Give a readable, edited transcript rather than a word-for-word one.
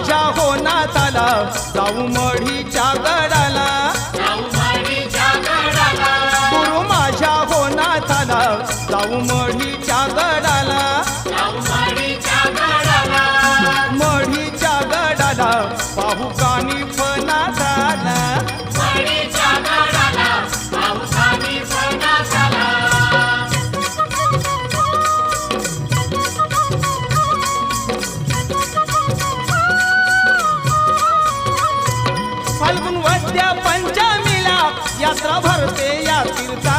माझ्या होनाताला जाऊ मढीच्या गडाला गुरु माझ्या होनाताला जाऊ मढीच्या गडाला मढीच्या गडाला पाहू कानी फणासाला फाल्गुन वद्या पंचमीला यात्रा भरते या तीर्था